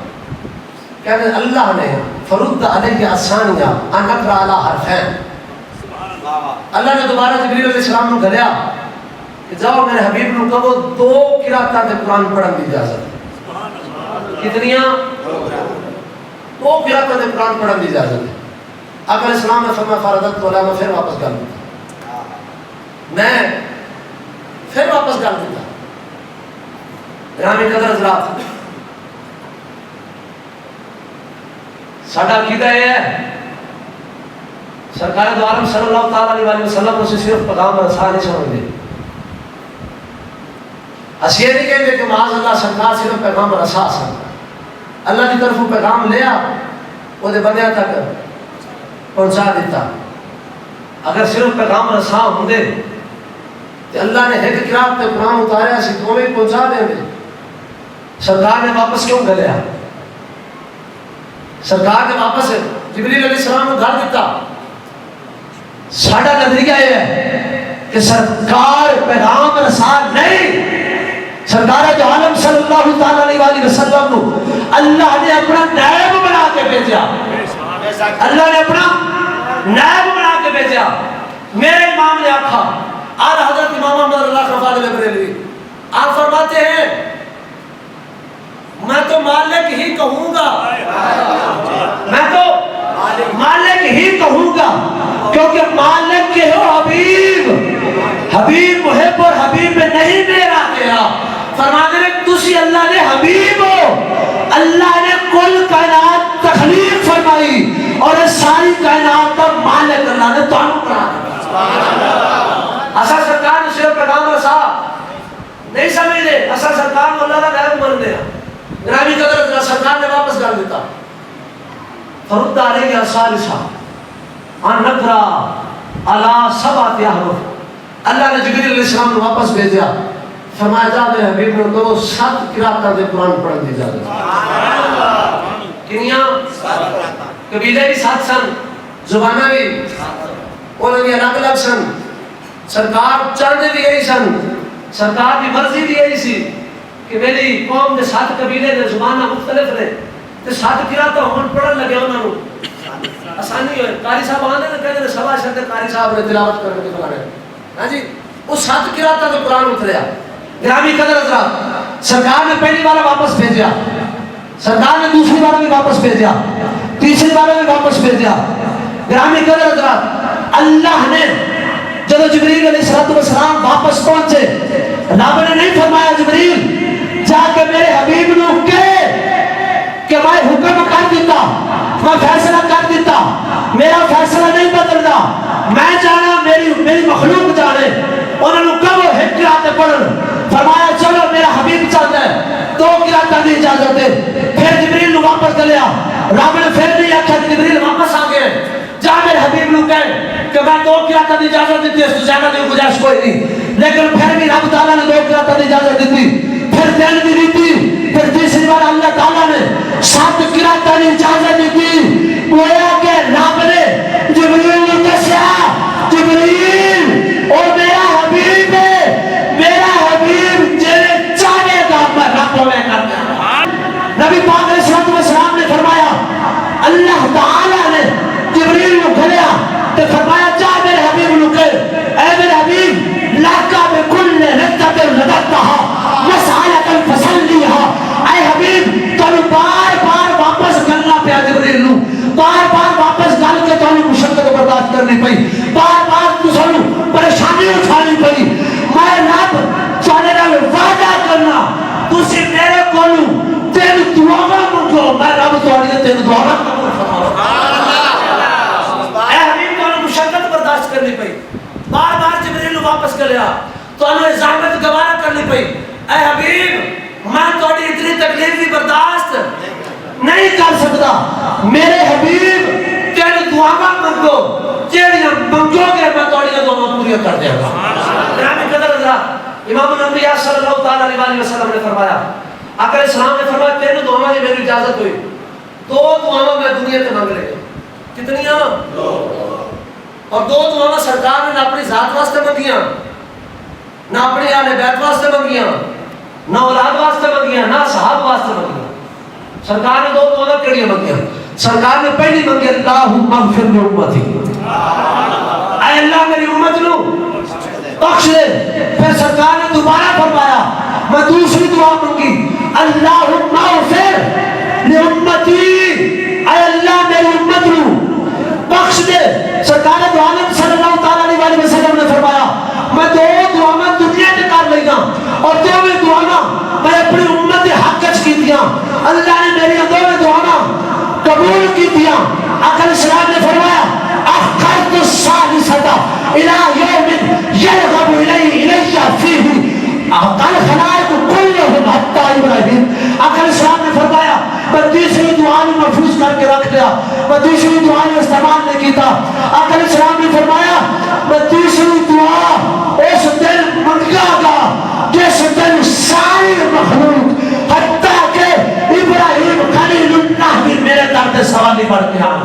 C: کہ اللہ نے فرد علیہ آسانیہ ان اقرا علی حرفین اللہ نے دوبارہ جبریل علیہ السلام کو گھلیا کہ جاؤ میرے حبیب نو کہو 2 قراتاں تے قرآن پڑھن دی اجازت کتنیاں 2 قراتاں تے قرآن پڑھن دی اجازت ہے آقا علیہ السلام نے فرمایا فردت والا میں پھر واپس کر دیتا میں پھر واپس کر دیتا رامی قدر حضرات ساڈا عقیدہ یہ ہے سرکار دو عالم صلی اللہ تعالی علیہ وسلم کو صرف پیغام رسا نہیں سمجھتے اسی یہ نہیں کہتے کہ معاذ اللہ سرکار صرف پیغام رسا سن اللہ کی طرف پیغام لیا وہ دے بندیاں تک پہنچا دیتا اگر صرف پیغام رسا ہوندے تو اللہ نے ایک قرات تے قرآن اتاریا سی تو میں پہنچا دیں گے سرکار نے واپس کیوں گلیا سرکار نے واپس جبریل علیہ السلام کو گھر دیتا ساڈا نظریہ یہ ہے کہ سرکار پیغام رسا نہیں سرکار جو عالم صلی اللہ تعالی علیہ وسلم کو اللہ نے اپنا نائب بنا کے بھیجا اللہ نے اپنا نائب بنا کے بھیجا میرے امام نے آکھا آج حضرت امام احمد اللہ خفا علیہ بریلوی آپ فرماتے ہیں میں تو مالک ہی کہوں گا میں تو مالک ہی کہوں گا کیونکہ مالک کے ہو حبیب حبیب محب اور حبیب میں نہیں میرا تیرا فرماتے ہیں تسی اللہ نے حبیب ہو اللہ نے کل کائنات تخلیق فرمائی اور اس ساری کائنات کا مالک اللہ نے تانوں بنا دیا اصل سرکار نے صرف پیغام رسا نہیں سمجھے اصل سرکار کو اللہ کا نائب مان دیا گرامی قدر سرکار نے واپس کر دیتا فرد علیہ الثالثہ ان نقرا علی 7 احرف اللہ نے جبریل علیہ السلام کو واپس بھیجا فرمایا جا میرے حبیب نے تو 7 قراتاں دے قرآن پڑھ دی جاتے کنیاں قبیلے بھی 7 سن زبانہ بھی انہوں نے الگ الگ سن سرکار چاہتے بھی یہی سن سرکار کی مرضی بھی یہی سی کہ میری قوم دے 7 قبیلے دے زبانہ مختلف نے تے سات قرات ہون پڑھن لگے انہاں نو آسانی ہوئے قاری صاحب آنے نے کہنے سوا شد قاری صاحب نے تلاوت کرنے کے بلانے ہاں جی وہ سات قرات کا قرآن اتریا گرامی قدر حضرات سرکار نے پہلی بار واپس بھیجا سرکار نے دوسری بار بھی واپس بھیجا تیسری بار بھی واپس بھیجا گرامی قدر حضرات اللہ نے جب جبریل علیہ السلام واپس پہنچے رب نے نہیں فرمایا جبریل جا کے میرے حبیب نو کہ میں حکم کر دیتا میں فیصلہ کر دیتا میرا فیصلہ نہیں بدلتا میں جانا میری مخلوق جانے انہوں نے کہو ایک قرات پڑھن فرمایا چلو میرا حبیب چاہتا ہے دو قرات دی اجازت ہے پھر جبریل نو واپس گلیا رب نے پھر نہیں آخیا کہ جبریل واپس آ گئے جا میرے حبیب نو کہ میں دو قرات دی اجازت دیتی اس تو زیادہ نہیں گزارش کوئی نہیں لیکن پھر بھی رب تعالیٰ نے دو قرات دی اجازت دیتی پھر دل بھی دیتی پھر تیسری بار اللہ تعالیٰ نے سات قرات دی اجازت دیتی گویا کہ رب نے جبریل نے دسیا جبریل او میرا حبیب ہے میرا حبیب جے چاہے گا میں رب ہوئے کر دیا نبی پاک علیہ السلام نے فرمایا اللہ تعالیٰ نے جبریل کو کھلیا تو فرمایا جا میرے حبیب نو کہ اے میرے حبیب لاکا بکل ردت ردتها مسالتا فسلیها اے حبیب تو بار بار واپس گلنا پیا جبریل نو بار بار واپس گل کے تو مشقت برداشت کرنی پئی بار بار تو پریشانی اٹھانی پئی میں رب چاہنے نال وعدہ کرنا تسی میرے کولوں تین دعاواں منگو میں رب تہاڈی تین دعاواں قبول فرماواں اے حبیب تو مشقت برداشت کرنی پئی بار بار جبریل واپس کریا تو زحمت گوارا کرنی پئی اے حبیب میں تہاڈی اتنی تکلیف بھی برداشت نہیں کر سکتا میرے حبیب تین دعاواں منگو جیڑیاں منگو گے میں تہاڈیاں دعاواں پوریاں کر دیا گا گرامی قدر حضرات امام الانبیاء صلی اللہ تعالی علیہ وسلم نے فرمایا آقا علیہ السلام نے فرمایا تین دعاواں کی میری اجازت ہوئی دو دعاواں میں دنیا تے مانگ لے کتنیاں دو اور دو دعاواں سرکار نے اپنی ذات واسطے منگیاں نہ اپنی اہل بیت واسطے منگیاں نہ اولاد واسطے منگیاں نہ صحابہ واسطے منگیاں سرکار نے دو دعاواں کیڑیاں منگیاں سرکار نے پہلی منگی اللہم اغفر لامتی اے اللہ میری امت نو بخش دے پھر سرکار نے دوبارہ فرمایا میں دوسری دعا منگی اللہم اغفر لامتی اے اللہ میری امت نو بخش دے سرکار دو عالم صلی اللہ تعالی علیہ وسلم نے فرمایا میں دو دعاواں دنیا تے کر لینا اور دو دعاواں میں اپنی امت دے حق وچ کیتیاں اللہ نے میری دو دعاواں قبول کیتیاں آقا علیہ السلام نے فرمایا اخرت الثالثة الى يوم يرغب الی فیہ قال خلائق كلهم حتى ابراہیم آقا علیہ السلام نے فرمایا میں تیسری دعا نے محفوظ کر کے رکھ لیا میں تیسری دعا نے استعمال نہیں کیتا آقا علیہ السلام نے فرمایا میں تیسری دعا اس دن منگا گا جس دن ساری مخلوق حتیٰ کہ ابراہیم خلیل اللہ بھی میرے در تے سوالی بڑھ کے آن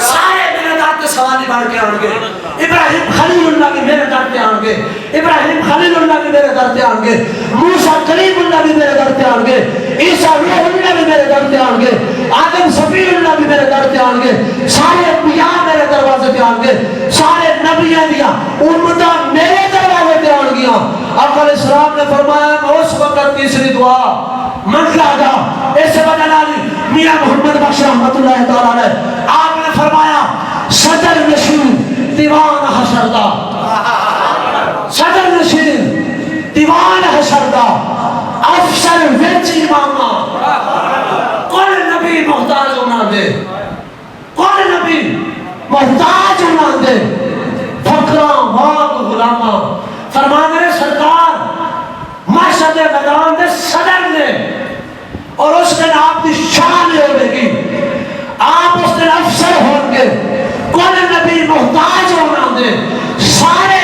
C: سارے میرے در تے سوالی بڑھ کے آن گے ابراہیم خلیل اللہ بھی میرے در تے آن گے ابراہیم خلیل اللہ بھی میرے در تے آن گے موسیٰ کلیم اللہ بھی میرے در تے آن گے عیسیٰ روح اللہ بھی میرے در تے آن گے آدم صفی اللہ بھی میرے در تے آن گے سارے انبیاء میرے دروازے تے آن گے سارے نبیاں دیا امتاں میرے دروازے تے آن گیا آقا علیہ السلام نے فرمایا میں اس وقت تیسری دعا منگا گا اس وجہ نالی میاں محمد بخش رحمت اللہ تعالیٰ نے آپ نے فرمایا صدر نشین دیوان حشردہ صدر نشین دیوان حشردہ افسر وچ امامہ کون نبی محتاج ہونا دے کون نبی محتاج ہونا دے فقران واق غلامہ فرمانے سرکار معاشد میدان دے صدر نے اور اس دن آپ کی شان ہوئے گی آپ اس دن افسر ہوں گے کون نبی محتاج ہونا دے سارے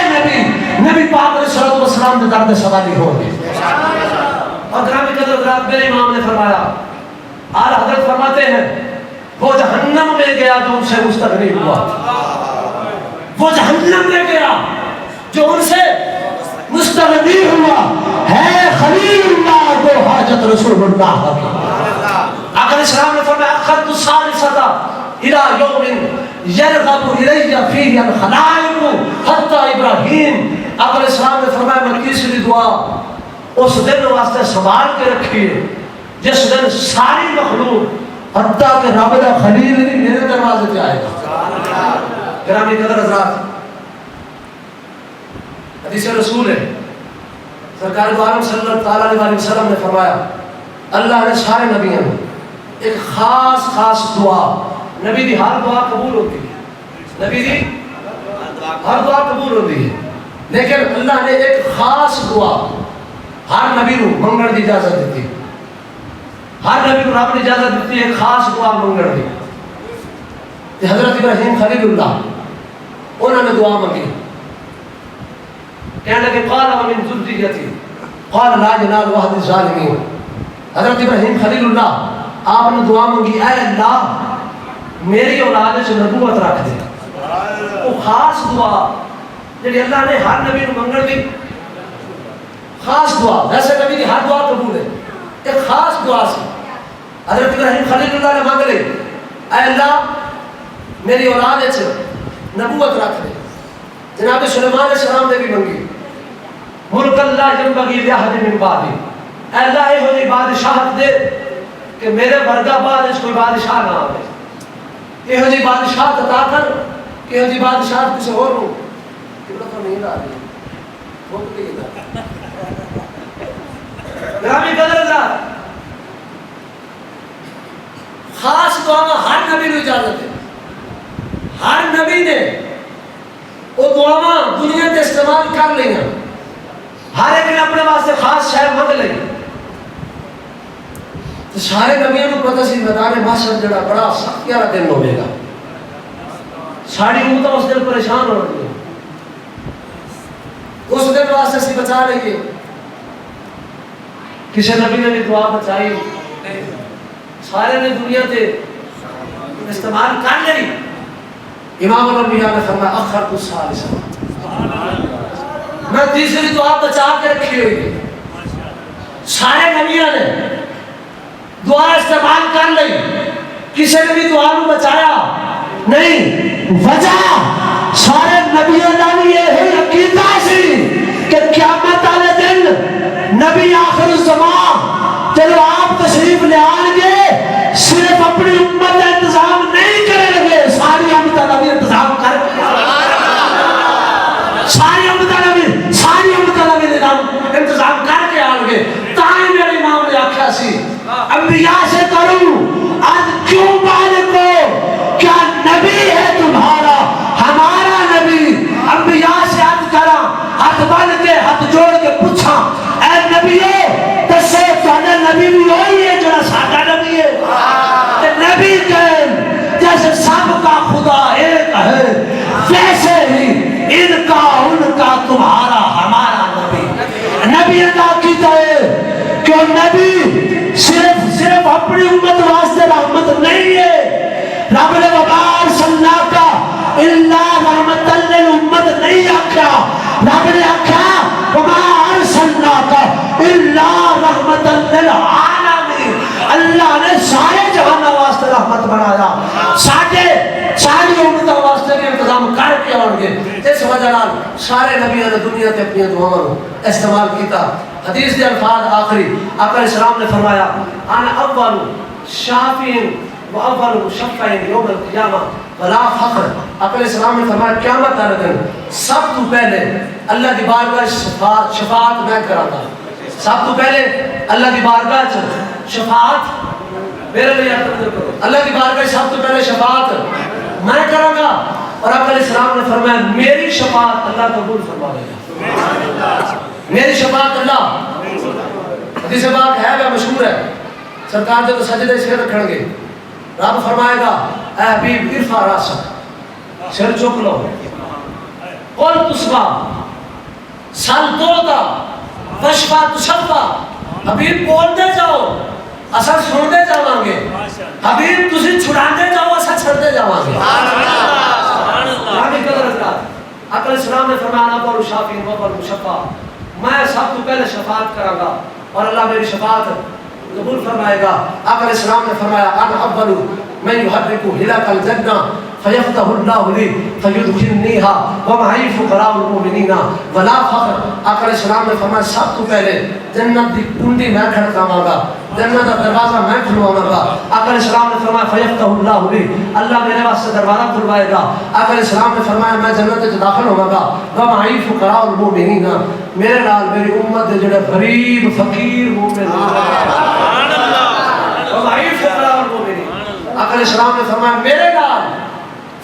C: نبی پاک علیہ السلام نے درد سوالی ہوں گے اور گرامی قدر حضرات میرے امام نے فرمایا آل حضرت فرماتے ہیں وہ جہنم میں گیا جو ان سے مستغنی ہوا وہ جہنم میں گیا جو ان سے مستغنی ہوا ہے خلیل اللہ کو حاجت رسول اللہ کی یرغب الیہ فیہ الخلائق حتی ابراہیم. آپ علیہ السلام نے فرمایا میں تیسری دعا اس دن واسطے سنبھال کے رکھیے جس دن ساری مخلوق حتیٰ کہ رب دا خلیل بھی میرے دروازے پہ آئے گا. گرامی قدر حضرات، حدیث رسول ہے، سرکار دو عالم صلی اللہ علیہ وسلم نے فرمایا اللہ نے سارے نبیوں ایک خاص دعا، نبی دی ہر دعا قبول ہوتی ہے، نبی دی ہر دعا قبول ہوتی ہے، لیکن اللہ نے ایک خاص دعا ہر نبی کو منگن دی اجازت دیتی، ہر نبی کو رب نے اجازت دیتی ہے ایک خاص دعا منگن دی. حضرت ابراہیم خلیل اللہ انہوں نے دعا منگی، کہنے لگے قال ومن ذریتی قال لا ینال عہد الظالمین. حضرت ابراہیم خلیل اللہ آپ نے دعا منگی اے اللہ میری اولاد سے نبوت رکھ دے. وہ خاص دعا جی اللہ نے ہر نبی کو منگن دی، خاص دعا، ویسے نبی کی ہر دعا قبول ہے، ایک خاص دعا سی. حضرت ابراہیم خلیل اللہ نے مانگ لے اے اللہ میری اولاد سے نبوت رکھ دے. جناب سلیمان علیہ السلام نے بھی منگی ملک اللہ ینبغی لأحد من بعدی، اے اللہ یہ ہوئی بادشاہت دے کہ میرے ورگا بعد اس کوئی بادشاہ نہ آئے، یہ ہوئی بادشاہت عطا کر کہ یہ ہوئی بادشاہت کسی اور ہوں. کبھر تو نہیں آ رہی بہت نہیں آ گرامی قدر اللہ خاص دعا میں ہر نبی کو اجازت ہے، ہر نبی نے وہ دعاواں دنیا کے استعمال کر لیں، ہر ایک نے اپنے واسطے خاص شاید مانگ لیں. تو سارے نبیوں کو پتہ سی میدان محشر جڑا بڑا سخت پیارا دن ہوے گا، ساری امت اس دن پریشان ہو رہی ہے، اس دن واسطے سی بچا لیں. کسی نبی نے بھی دعا بچائی نہیں، سارے نے دنیا تے استعمال کر لی. امام الانبیاء نے فرمایا اخرت الثالثہ، میں تیسری دعا بچا کے رکھی ہوئی ہے. سارے نبیوں نے دعا استعمال کر لی، کسی نے بھی دعا کو بچایا نہیں. وجہ سارے نبیوں کا بھی یہ عقیدہ سی کہ قیامت والے دن نبی آخر الزمان جب آپ تشریف لے آئیں گے صرف اپنی امت کا انتظام نہیں کریں گے، ساری امت کا بھی انتظام کر کے ساری امت کا بھی انتظام کر کے آئیں گے. تاہی میرے امام نے آکھا سی انبیاء سے کروں آج کیوں بالغ کو، کیا نبی ہے تمہارا ہمارا نبی. انبیاء سے عرض کرا ہاتھ بن کے ہاتھ جوڑ کے پوچھا اے نبیو دسو تہاڈا نبی بھی وہی ہے جڑا ساڈا نبی ہے؟ تے نبی کہ جیسے سب کا خدا ایک ہے ویسے ہی ان کا تمہارا ہمارا نبی. نبی ادا کیتا ہے کہ نبی صرف اپنی امت واسطے رحمت نہیں ہے، رب نے وبار صلی کا الا رحمت للامت نہیں آکھا، رب نے آکھا وما ارسلناک الا رحمت للعالمین. اللہ نے سارے جہان واسطے رحمت بنایا، ساری امتوں واسطے بھی انتظام کر کے آؤ گے. اس وجہ نال سارے نبیوں نے دنیا تے اپنی دعاؤں استعمال کیتا. حدیث کے الفاظ آخری آقا علیہ السلام نے فرمایا انا اول شافعین و اول مشفعین یوم القیامہ ولا فخر. آقا علیہ السلام نے فرمایا قیامت والے دن سب تو پہلے اللہ کی بارگاہ شفاعت میں کراتا، سب تو پہلے اللہ کی بارگاہ شفاعت میرے لیے اللہ کی بارگاہ سب تو پہلے شفاعت میں کروں گا. اور آقا علیہ السلام نے فرمایا میری شفاعت اللہ قبول فرما لے گا، میری شفاعت اللہ. حدیث پاک ہے وہ مشہور ہے، سرکار جو سجدے سر رکھیں گے رب فرمائے گا اے حبیب ارفع راسک، سر چک لو، قل تسمع سل تودا وشفا تشفا. حبیب بولتے جاؤ اصل سنتے جاؤں گے، حبیب تسی چھڑاتے جاؤ اصل چھڑتے جاؤں گے. آقا علیہ السلام نے فرمایا اول شافعین و اول مشفع، میں سب تو پہلے شفاعت کروں گا اور اللہ میری شفاعت قبول فرمائے گا. آقا علیہ السلام نے فرمایا انا اول من يحرك هلال الجنہ فيفتح الله لي فيدخلنيها ومعي فقراء المؤمنين ولا فخر. آقا علیہ السلام نے فرمایا سب تو پہلے جنت دی کنڈی میں کھڑکاواں گا، جنت دا دروازہ میں کھلواواں گا. آقا علیہ السلام نے فرمایا فیفتح اللہ لی، اللہ میرے واسطے دروازہ کھلوائے گا. آقا علیہ السلام نے فرمایا میں جنت وچ داخل ہوواں گا. ومعی فقراء المؤمنین، میرے نال میری امت دے جڑے غریب فقیر مومن ومعی فقراء المؤمنین. آقا علیہ السلام نے فرمایا میرے نال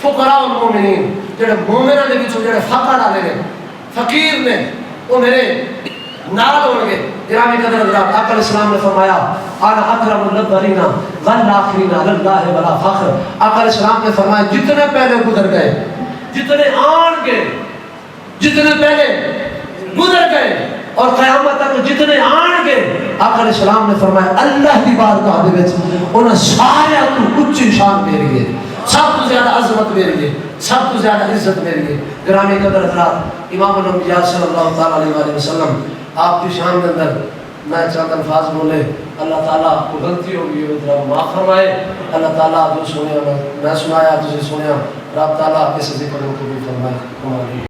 C: فقراء المؤمنین، جڑے مومناں دے وچوں جڑے فقر والے نے فقیر نے وہ میرے نال ہون گے. گرامی قدر حضرات، آقا علیہ السلام نے فرمایا انا اکرم الاولین والآخرین علی اللہ ولا فخر. آقا علیہ السلام نے فرمایا جتنے پہلے گزر گئے، جتنے آن گے، جتنے پہلے گزر گئے اور قیامت تک جتنے آن گے، آقا علیہ السلام نے فرمایا اللہ دی بارگاہ دے وچ انہاں سارے تو اونچی شان میری ہے، سب تو زیادہ عظمت میری ہے، سب تو زیادہ عزت میری ہے. گرامی قدر حضرات، امام الانبیاء صلی اللہ تعالیٰ علیہ وآلہ وسلم آپ کی شان کے اندر میں چند الفاظ بولے، اللہ تعالیٰ کو غلطی ہوگی وہ معاف فرمائے. اللہ تعالیٰ جو سنیا میں سنایا، تجھے سنیا، رب تعالیٰ اس ذکر کو بھی فرمائے.